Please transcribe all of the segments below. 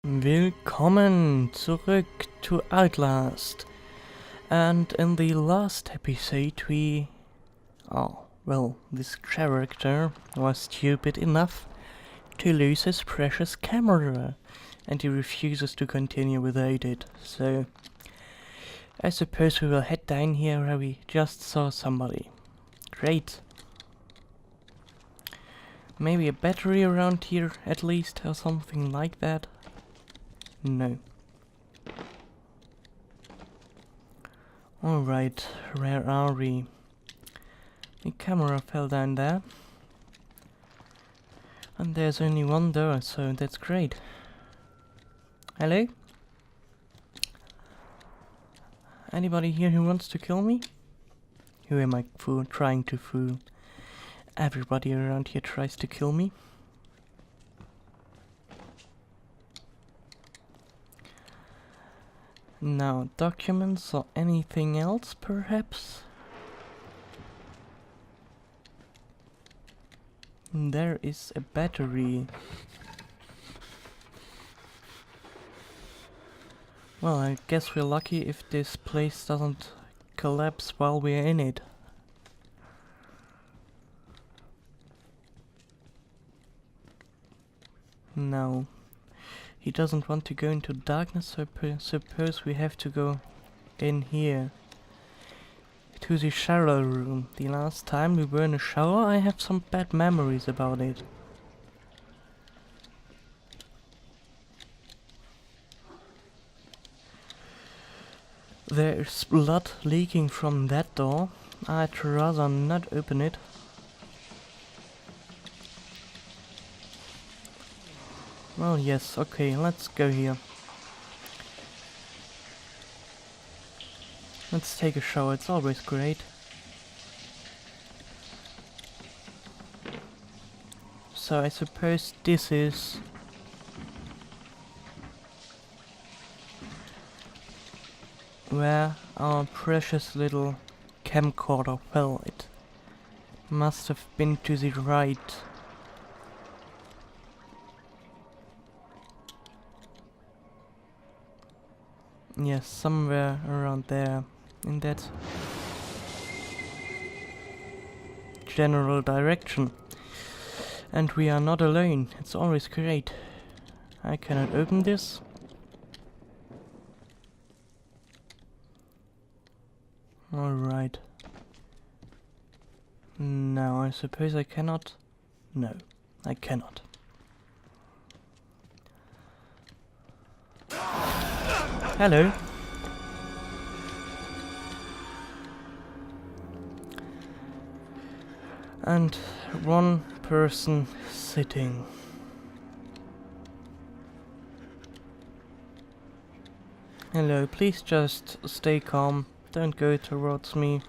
Willkommen zurück to Outlast. And in the last episode this character was stupid enough to lose his precious camera, and he refuses to continue without it. So I suppose we will head down here where we just saw somebody. Great. Maybe a battery around here at least, or something like that. No. Alright, where are we? The camera fell down there. And there's only one door, so that's great. Hello? Anybody here who wants to kill me? Who am I trying to fool? Everybody around here tries to kill me. Now, documents or anything else, perhaps? There is a battery. Well, I guess we're lucky if this place doesn't collapse while we're in it. No. He doesn't want to go into darkness, so I suppose we have to go in here. To the shower room. The last time we were in a shower, I have some bad memories about it. There is blood leaking from that door. I'd rather not open it. Well, yes, okay, let's go here. Let's take a shower, it's always great. So I suppose this is... where our precious little camcorder fell. It must have been to the right. Yes, somewhere around there, in that general direction. And we are not alone, it's always great. I cannot open this. Alright. Now I suppose I cannot. No, I cannot. Hello. And one person sitting. Hello, please just stay calm. Don't go towards me.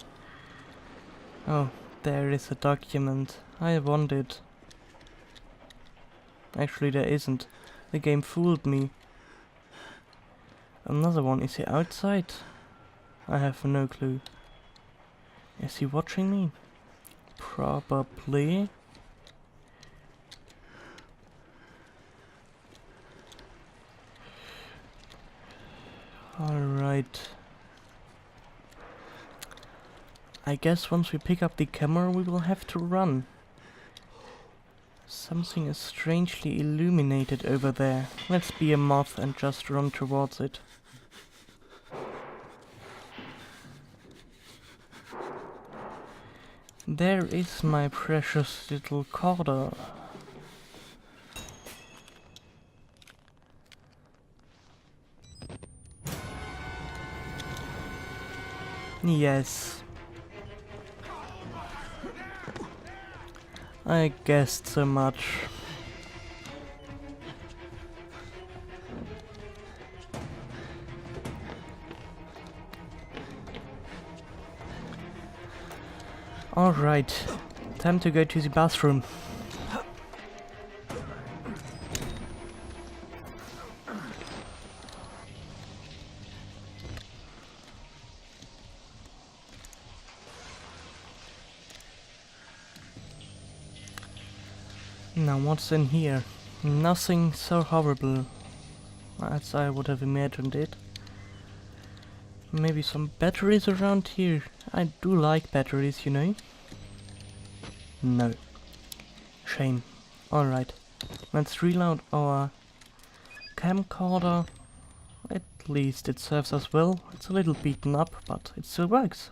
Oh, there is a document. I wanted. Actually, there isn't. The game fooled me. Another one. Is he outside? I have no clue. Is he watching me? Probably. Alright. I guess once we pick up the camera we will have to run. Something is strangely illuminated over there. Let's be a moth and just run towards it. There is my precious little corder. Yes. I guessed so much. Alright, time to go to the bathroom. Now what's in here? Nothing so horrible. as I would have imagined it. Maybe some batteries around here. I do like batteries, you know. No. Shame. Alright. Let's reload our camcorder. At least it serves us well. It's a little beaten up, but it still works.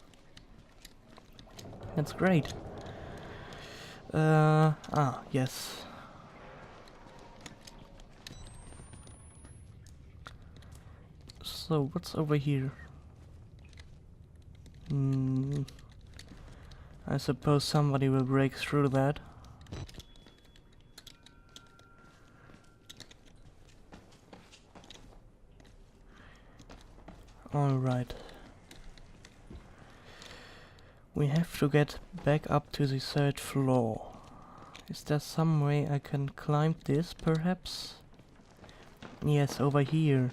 That's great. Yes. So, what's over here? I suppose somebody will break through that. Alright. We have to get back up to the 3rd floor. Is there some way I can climb this, perhaps? Yes, over here.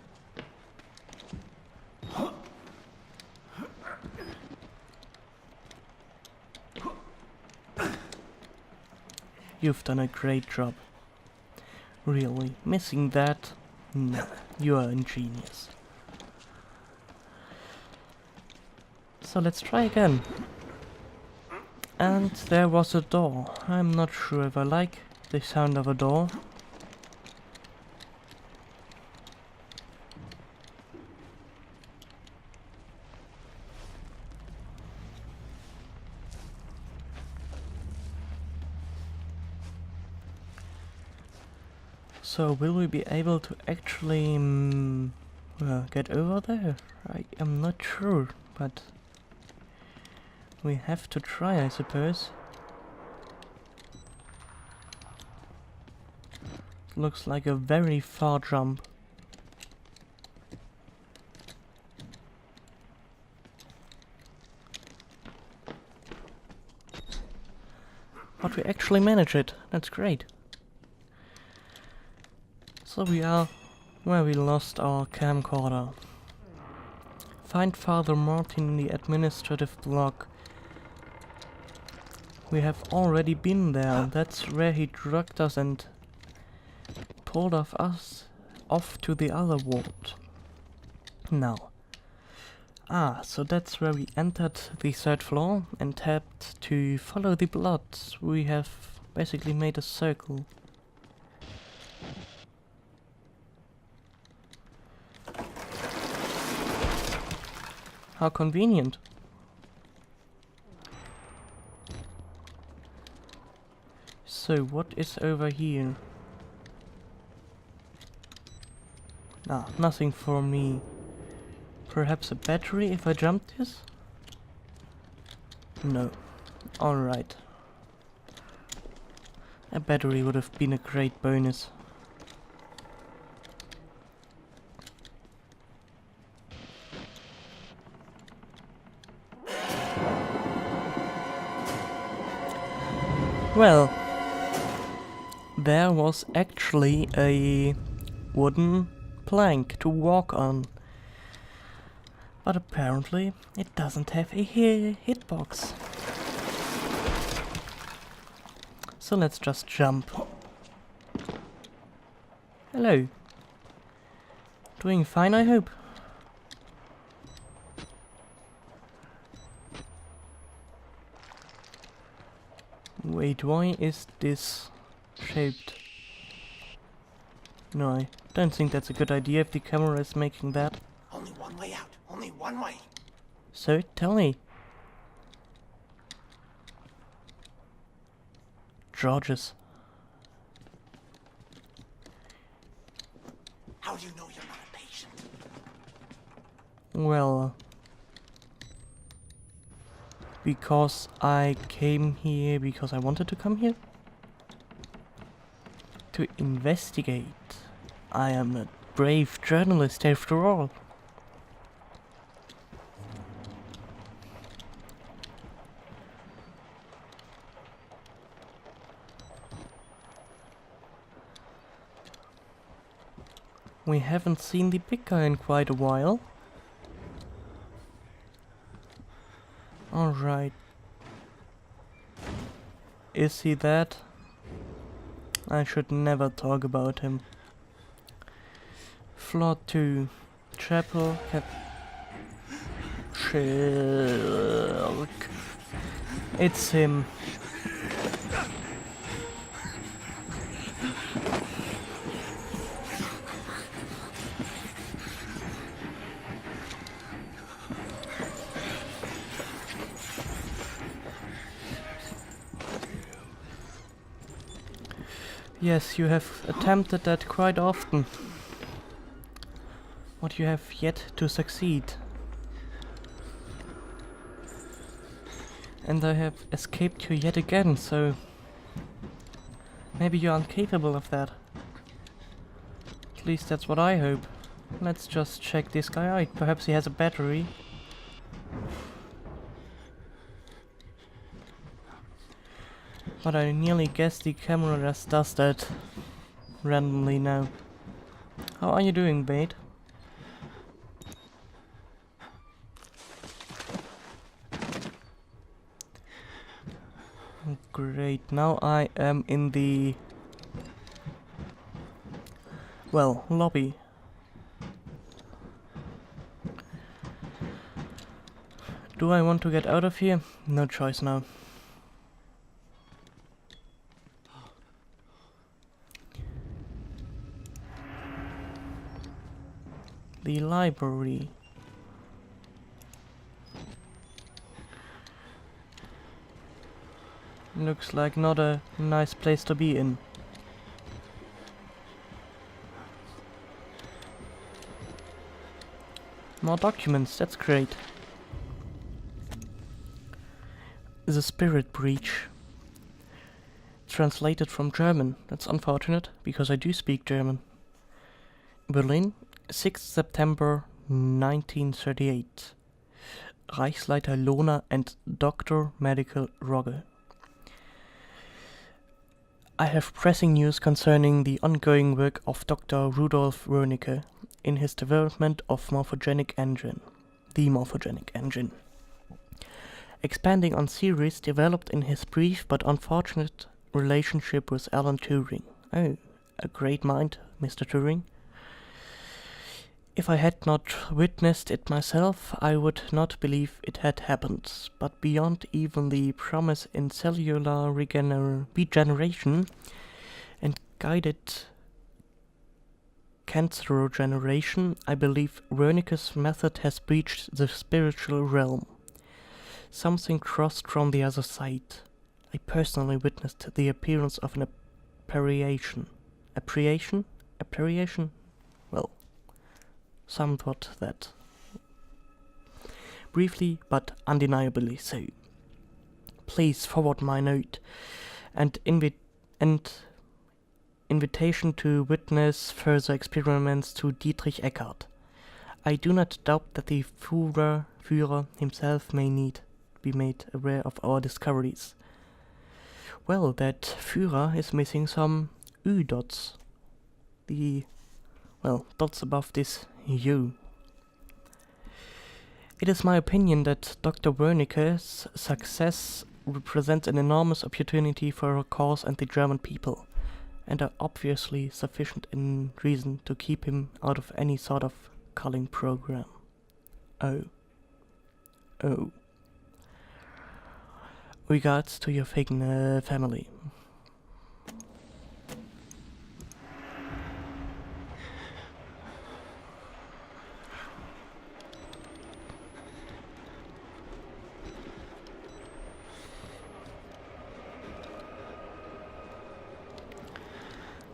You've done a great job. Really, missing that? No, you are ingenious. So let's try again. And there was a door. I'm not sure if I like the sound of a door. So will we be able to actually get over there? I am not sure, but we have to try, I suppose. Looks like a very far jump. But we actually managed it. That's great. So we are where we lost our camcorder. Find Father Martin in the administrative block. We have already been there. That's where he drugged us and pulled us off to the other ward. Now. So that's where we entered the 3rd floor and had to follow the blood. We have basically made a circle. How convenient. So what is over here? Nothing for me. Perhaps a battery if I jump this? No. Alright. A battery would have been a great bonus. Well, there was actually a wooden plank to walk on. But apparently it doesn't have a hitbox. So let's just jump. Hello. Doing fine, I hope. Wait, why is this shaped? No, I don't think that's a good idea if the camera is making that. Only one way out. Only one way. So, tell me. Georges. How do you know you're not a patient? Well, because I came here because I wanted to come here. To investigate. I am a brave journalist after all. We haven't seen the big guy in quite a while. Alright. Is he that? I should never talk about him. Floor 2. Chapel. Shilk. It's him. Yes, you have attempted that quite often. But you have yet to succeed. And I have escaped you yet again, so maybe you aren't capable of that. At least that's what I hope. Let's just check this guy out. Perhaps he has a battery. But I nearly guess the camera just does that randomly now. How are you doing, Bait? Great, now I am in the... well, lobby. Do I want to get out of here? No choice now. The library. Looks like not a nice place to be in. More documents, that's great. The Spirit Breach. Translated from German. That's unfortunate, because I do speak German. Berlin, 6th September 1938. Reichsleiter Lohner and Dr. Medical Rogge. I have pressing news concerning the ongoing work of Dr. Rudolf Wernicke in his development of morphogenic engine. The morphogenic engine. Expanding on theories developed in his brief but unfortunate relationship with Alan Turing. Oh, a great mind, Mr. Turing. If I had not witnessed it myself, I would not believe it had happened. But beyond even the promise in cellular regeneration and guided cancerogeneration, I believe Wernicke's method has breached the spiritual realm. Something crossed from the other side. I personally witnessed the appearance of an apparition. Apparition? Well, somewhat that. Briefly, but undeniably so. Please forward my note and invitation to witness further experiments to Dietrich Eckart. I do not doubt that the Führer himself may be made aware of our discoveries. Well, that Führer is missing some U-dots. Dots above this U. It is my opinion that Dr. Wernicke's success represents an enormous opportunity for our cause and the German people, and are obviously sufficient in reason to keep him out of any sort of culling program. Oh. Regards to your family.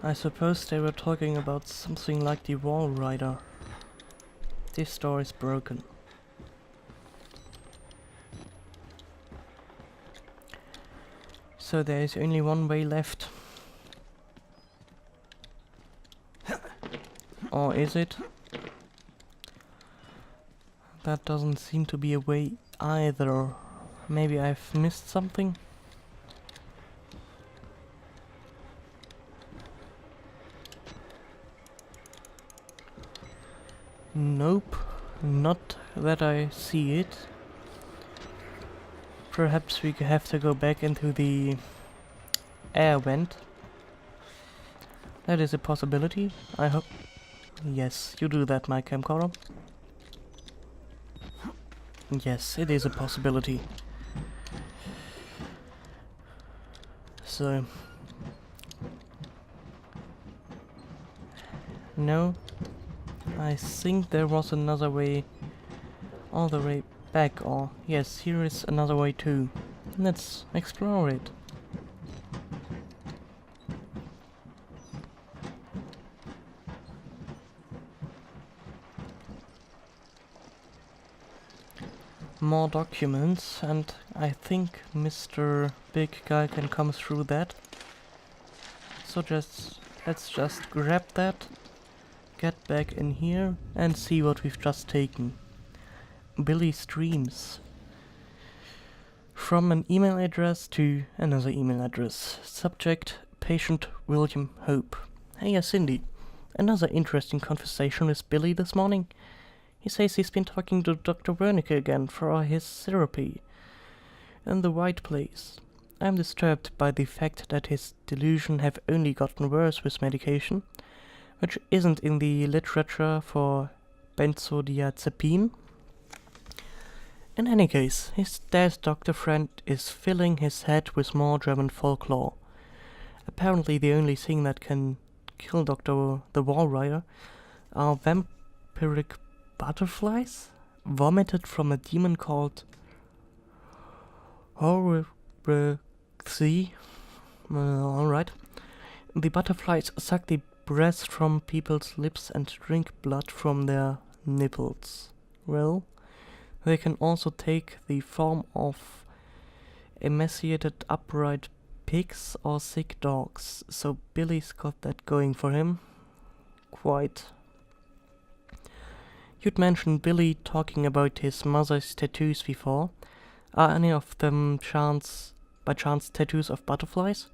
I suppose they were talking about something like the Wall Rider. This door is broken. So there is only one way left. Or is it? That doesn't seem to be a way either. Maybe I've missed something? Nope, not that I see it. Perhaps we have to go back into the air vent. That is a possibility, I hope. Yes, you do that, my camcorder. Yes, it is a possibility. So... No. I think there was another way all the way back, or... Yes, here is another way too. Let's explore it. More documents, and I think Mr. Big Guy can come through that. So let's just grab that, get back in here, and see what we've just taken. Billy's dreams. From an email address to another email address. Subject, patient William Hope. Hey Cindy, another interesting conversation with Billy this morning. He says he's been talking to Dr. Wernicke again for his therapy. In the right place. I'm disturbed by the fact that his delusion have only gotten worse with medication, which isn't in the literature for benzodiazepine. In any case, his dead doctor friend is filling his head with more German folklore. Apparently the only thing that can kill Dr. the Wall Rider are vampiric butterflies vomited from a demon called Horrexy. Alright. The butterflies suck the breath from people's lips and drink blood from their nipples. Well, they can also take the form of emaciated upright pigs or sick dogs, so Billy's got that going for him. Quite. You'd mentioned Billy talking about his mother's tattoos before. Are any of them by chance tattoos of butterflies?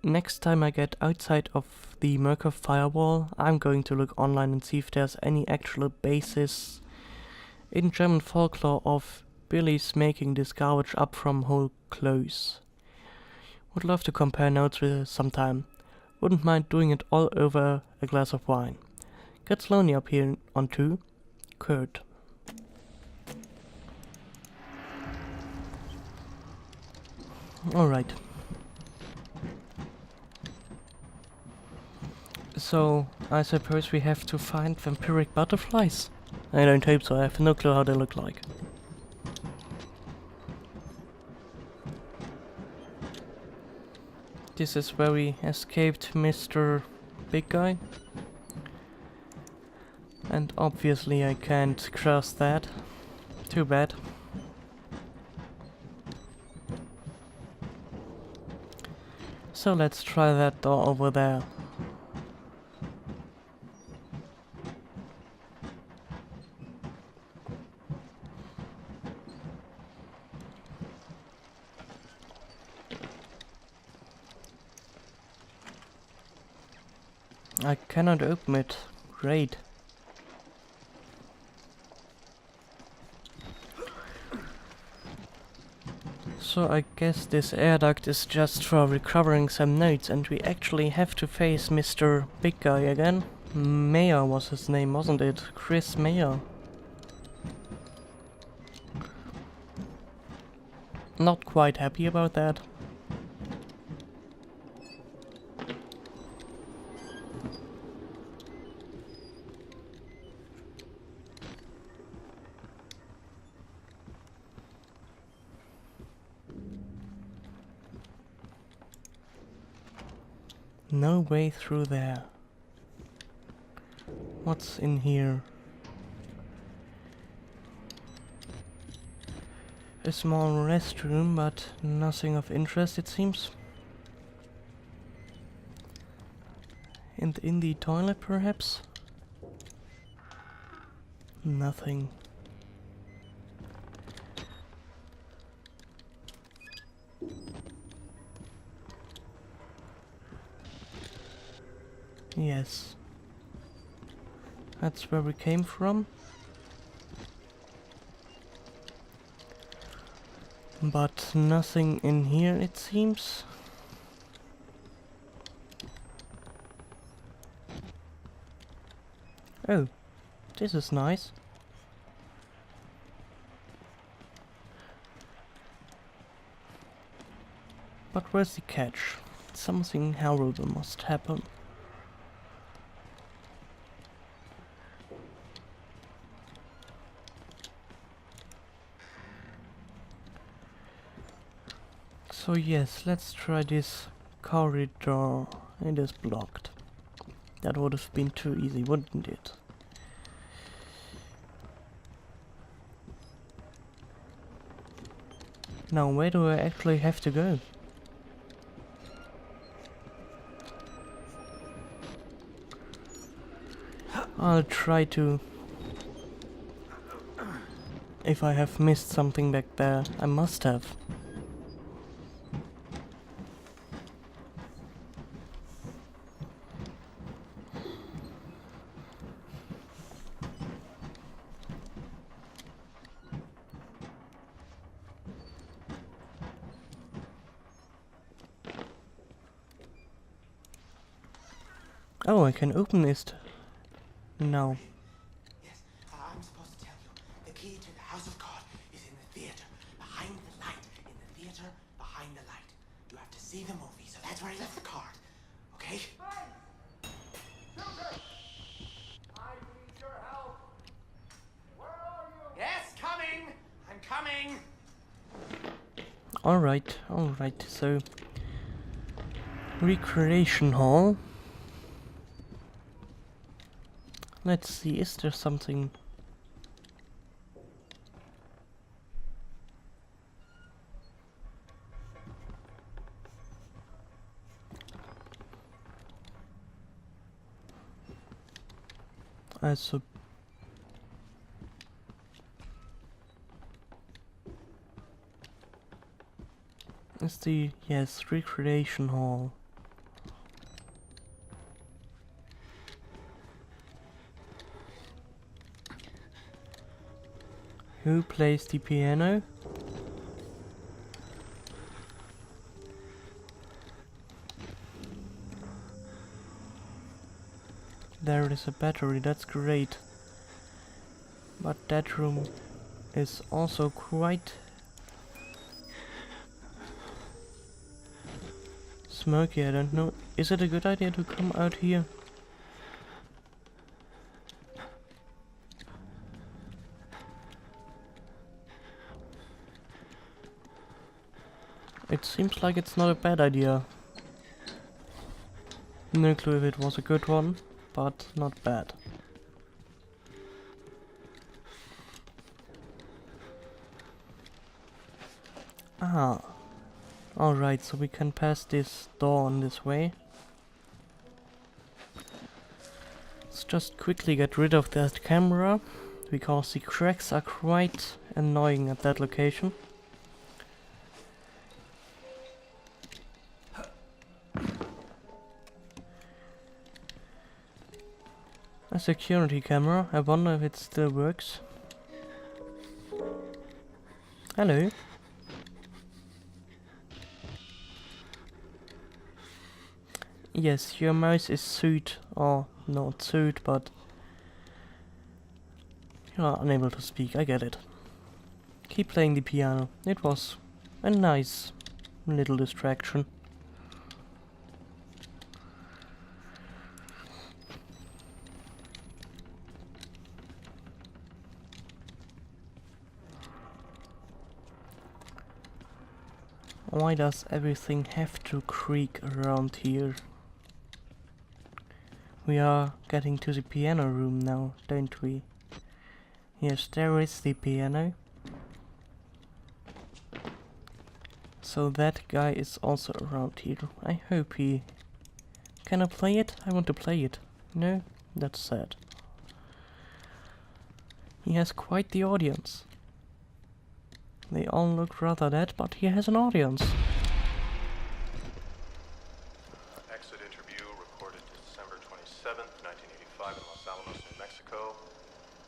Next time I get outside of the Merkur firewall, I'm going to look online and see if there's any actual basis in German folklore of Billy's making this garbage up from whole clothes. Would love to compare notes with it sometime. Wouldn't mind doing it all over a glass of wine. Gets lonely up here on 2. Kurt. Alright. So, I suppose we have to find vampiric butterflies? I don't hope so, I have no clue how they look like. This is where we escaped Mr. Big Guy. And obviously I can't cross that. Too bad. So let's try that door over there. I cannot open it. Great. So I guess this air duct is just for recovering some notes, and we actually have to face Mr. Big Guy again. Mayer was his name, wasn't it? Chris Mayer. Not quite happy about that. No way through there. What's in here? A small restroom, but nothing of interest, it seems. In the toilet, perhaps? Nothing. Yes. That's where we came from. But nothing in here, it seems. Oh, this is nice. But where's the catch? Something horrible must happen. So yes, let's try this corridor. It is blocked. That would have been too easy, wouldn't it? Now, where do I actually have to go? I'll try to... If I have missed something back there, I must have. Oh, I can open this now. Yes, I'm supposed to tell you. The key to the house of God is in the theater, behind the light. In the theater, behind the light. You have to see the movie, so that's where I left the card. Okay? I need your help. Where are you? Yes, coming! I'm coming! Alright, so... Recreation hall. Let's see, is there something... Also... Is the... yes, recreation hall. Who plays the piano? There is a battery, that's great. But that room is also quite smoky, I don't know. Is it a good idea to come out here? It seems like it's not a bad idea. No clue if it was a good one, but not bad. Ah. Alright, so we can pass this door on this way. Let's just quickly get rid of that camera, because the cracks are quite annoying at that location. A security camera, I wonder if it still works. Hello. Yes, your mouse is sewed, or not sewed, but you are unable to speak, I get it. Keep playing the piano, it was a nice little distraction. Why does everything have to creak around here? We are getting to the piano room now, don't we? Yes, there is the piano. So that guy is also around here. I hope he... Can I play it? I want to play it. No? That's sad. He has quite the audience. They all look rather dead, but he has an audience. Exit interview recorded December 27th, 1985 in Los Alamos, New Mexico.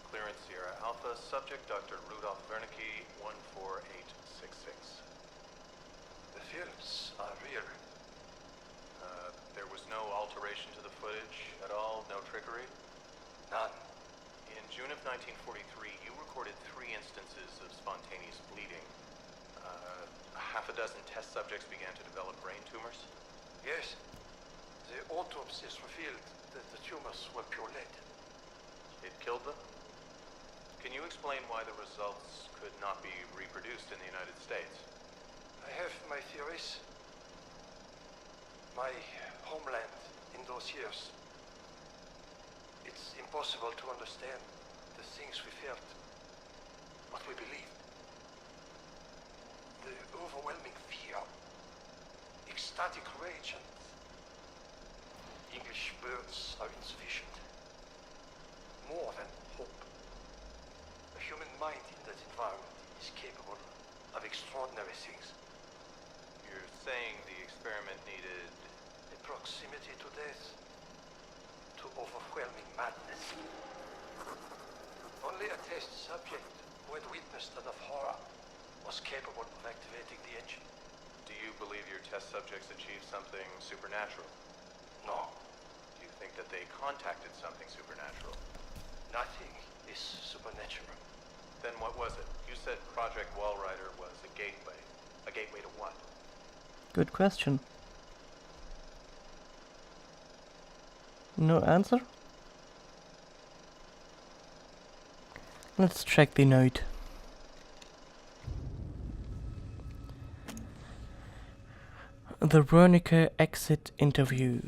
Clearance Sierra Alpha. Subject Dr. Rudolph Wernicke, 14866. The fields are real. There was no alteration to the footage at all? No trickery? None. June of 1943, you recorded 3 instances of spontaneous bleeding. Half a dozen test subjects began to develop brain tumors. Yes. The autopsies revealed that the tumors were pure lead. It killed them? Can you explain why the results could not be reproduced in the United States? I have my theories. My homeland in those years. It's impossible to understand the things we felt, what we believed. The overwhelming fear, ecstatic rage, and English words are insufficient. More than hope. A human mind in that environment is capable of extraordinary things. You're saying the experiment needed... A proximity to death, to overwhelming madness. Only a test subject who had witnessed enough horror was capable of activating the engine. Do you believe your test subjects achieved something supernatural? No, Do you think that they contacted something supernatural? nothing is supernatural. Then what was it? You said Project Wallrider was a gateway. A gateway to what? Good question. No answer? Let's check the note. The Wernicke exit interview.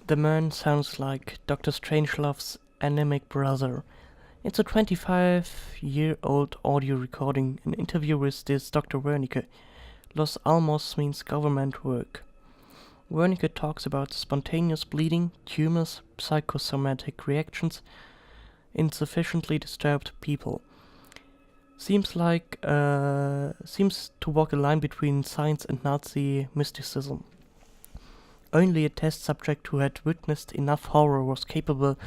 The man sounds like Dr. Strangelove's anemic brother. It's a 25-year-old audio recording, an interview with this Dr. Wernicke. Los Alamos means government work. Wernicke talks about spontaneous bleeding, tumors, psychosomatic reactions, insufficiently disturbed people. Seems to walk a line between science and Nazi mysticism. Only a test subject who had witnessed enough horror was capable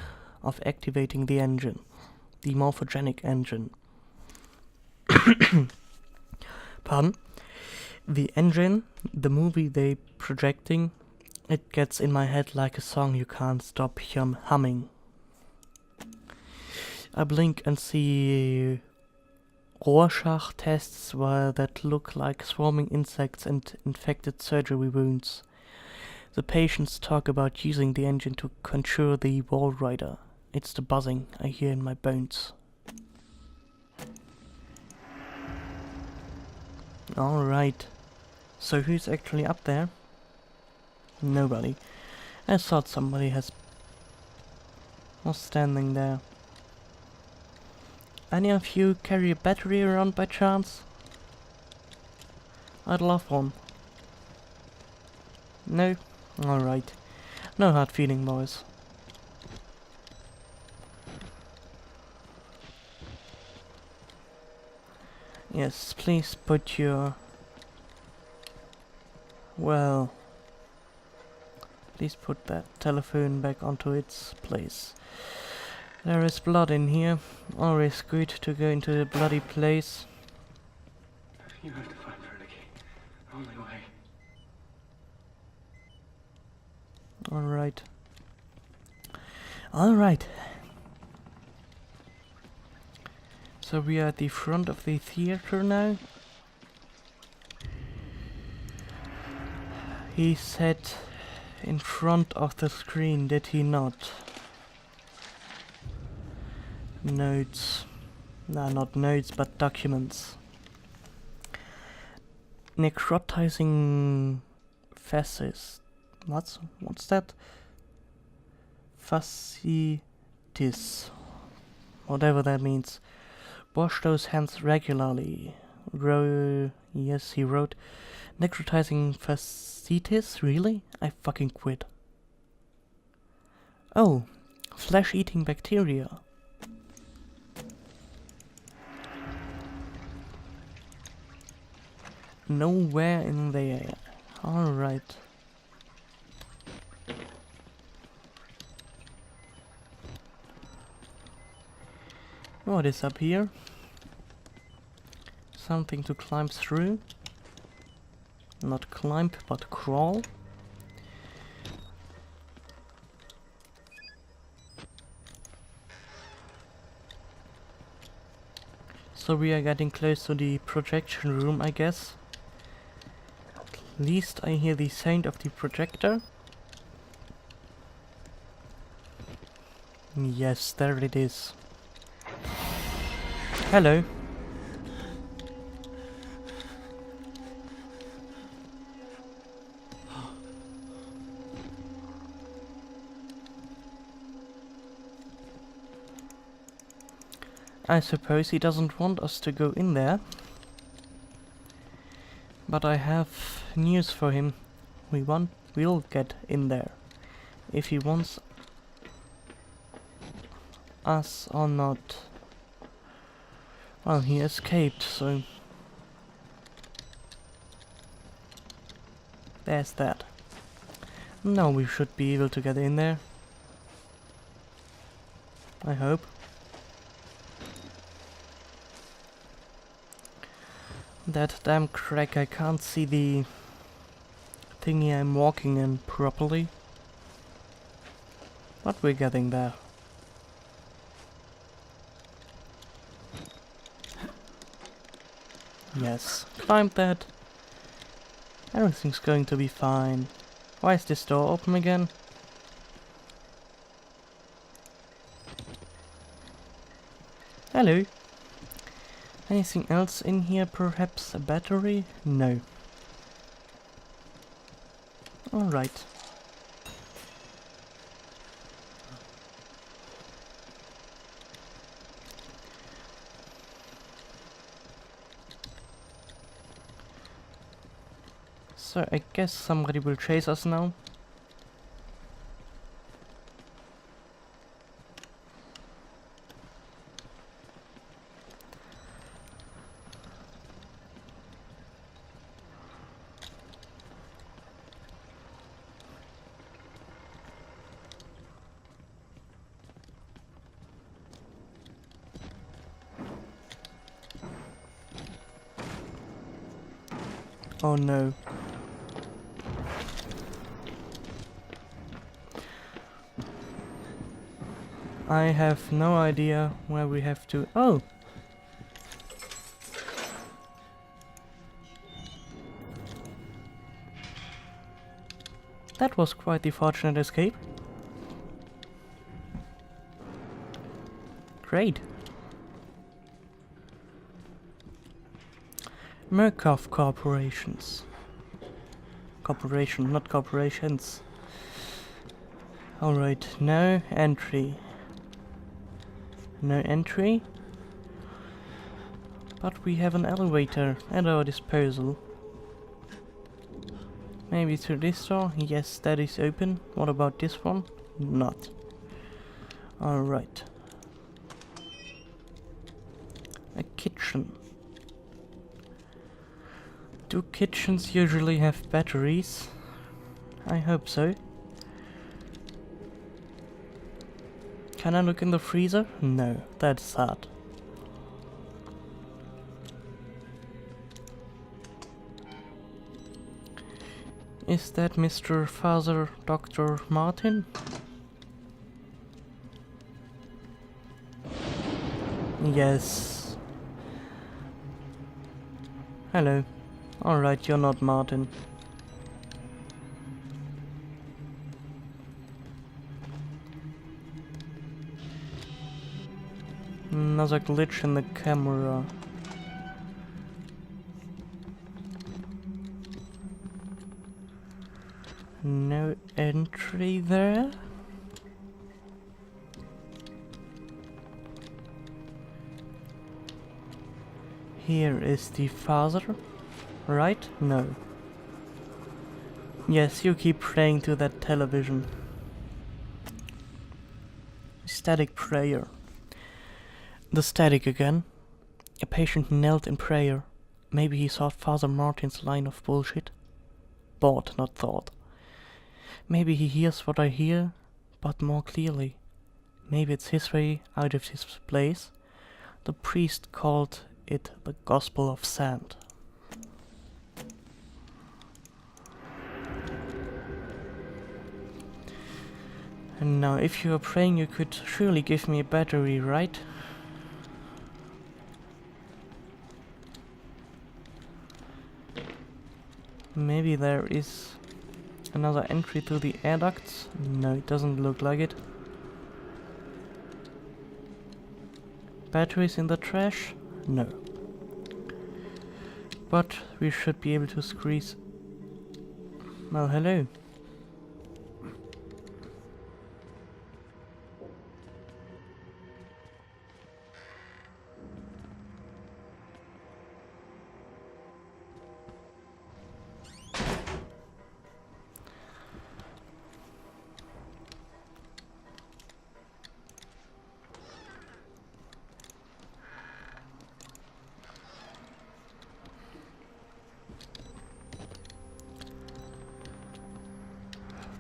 of activating the engine, the morphogenic engine. Pardon? The engine, the movie they projecting, it gets in my head like a song you can't stop humming. I blink and see Rorschach tests that look like swarming insects and infected surgery wounds. The patients talk about using the engine to conjure the wall rider. It's the buzzing I hear in my bones. Alright. So who's actually up there? Nobody. I thought somebody was standing there. Any of you carry a battery around by chance? I'd love one. No? Alright. No hard feeling, boys. Yes, please put your... Well... Please put that telephone back onto its place. There is blood in here. Always good to go into the bloody place. You have to find Wernicke. Only way. Alright. Alright. So we are at the front of the theater now. He said in front of the screen, did he not? Notes. Nah, not notes, but documents. Necrotizing fascist. What's that? Fasciitis. Whatever that means. Wash those hands regularly. Yes, he wrote. Necrotizing fasciitis? Really? I fucking quit. Oh, flesh-eating bacteria. Nowhere in there. Alright. What is up here? Something to climb through. Not climb, but crawl. So we are getting close to the projection room, I guess. At least I hear the sound of the projector. Yes, there it is. Hello. I suppose he doesn't want us to go in there. But I have news for him. We'll get in there. If he wants us or not. Well, he escaped, so there's that. Now we should be able to get in there. I hope. That damn crack, I can't see the thingy I'm walking in properly. But we're getting there. Yes, climb that. Everything's going to be fine. Why is this door open again? Hello. Anything else in here? Perhaps a battery? No. Alright. So I guess somebody will chase us now. Oh no. I have no idea where we have to... Oh! That was quite the fortunate escape. Great. Murkoff Corporations. Corporation, not corporations. Alright, no entry. No entry. But we have an elevator at our disposal. Maybe through this door? Yes, that is open. What about this one? Not. Alright. A kitchen. Do kitchens usually have batteries? I hope so. Can I look in the freezer? No, that's sad. Is that Mr. Father Dr. Martin? Yes. Hello. Alright, you're not Martin. Another glitch in the camera. No entry there. Here is the father, right? No. Yes, you keep praying to that television. Static prayer. The static again. A patient knelt in prayer. Maybe he thought Father Martin's line of bullshit. Bought, not thought. Maybe he hears what I hear, but more clearly. Maybe it's his way out of his place. The priest called it the Gospel of Sand. And now, if you are praying, you could surely give me a battery, right? Maybe there is another entry through the air ducts? No, it doesn't look like it. Batteries in the trash? No. But we should be able to squeeze... Well, hello.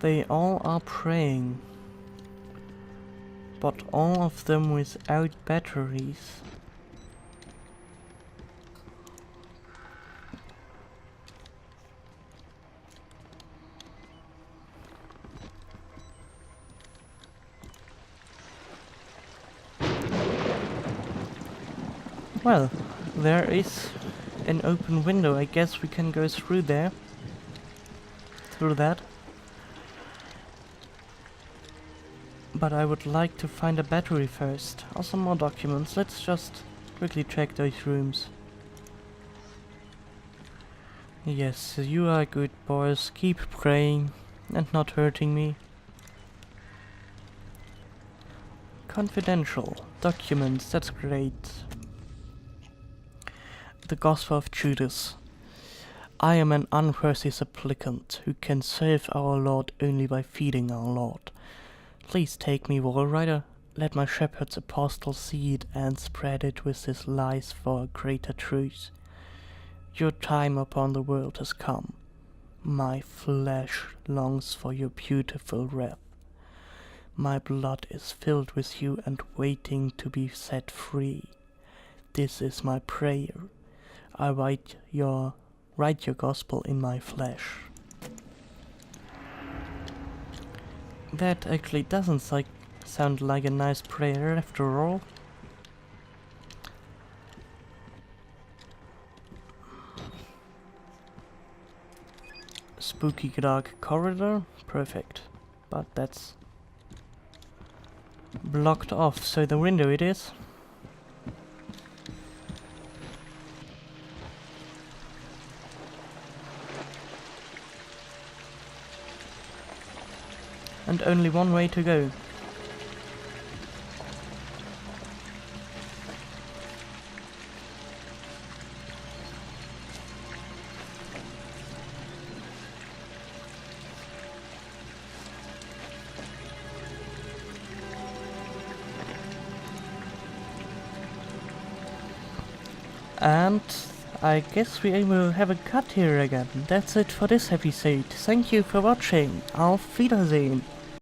They all are praying, but all of them without batteries. Well, there is an open window. I guess we can go through there. Through that. But I would like to find a battery first. Or some more documents. Let's just quickly check those rooms. Yes, you are good boys. Keep praying and not hurting me. Confidential documents, that's great. The Gospel of Judas. I am an unworthy supplicant who can serve our Lord only by feeding our Lord. Please take me, Wall Rider. Let my shepherd's apostle see it and spread it with his lies for a greater truth. Your time upon the world has come. My flesh longs for your beautiful wrath. My blood is filled with you and waiting to be set free. This is my prayer. I write your gospel in my flesh. That actually doesn't sound like a nice prayer after all. Spooky dark corridor, perfect. But that's blocked off, so the window it is. And only one way to go. And I guess we will have a cut here again. That's it for this episode. Thank you for watching. Auf Wiedersehen.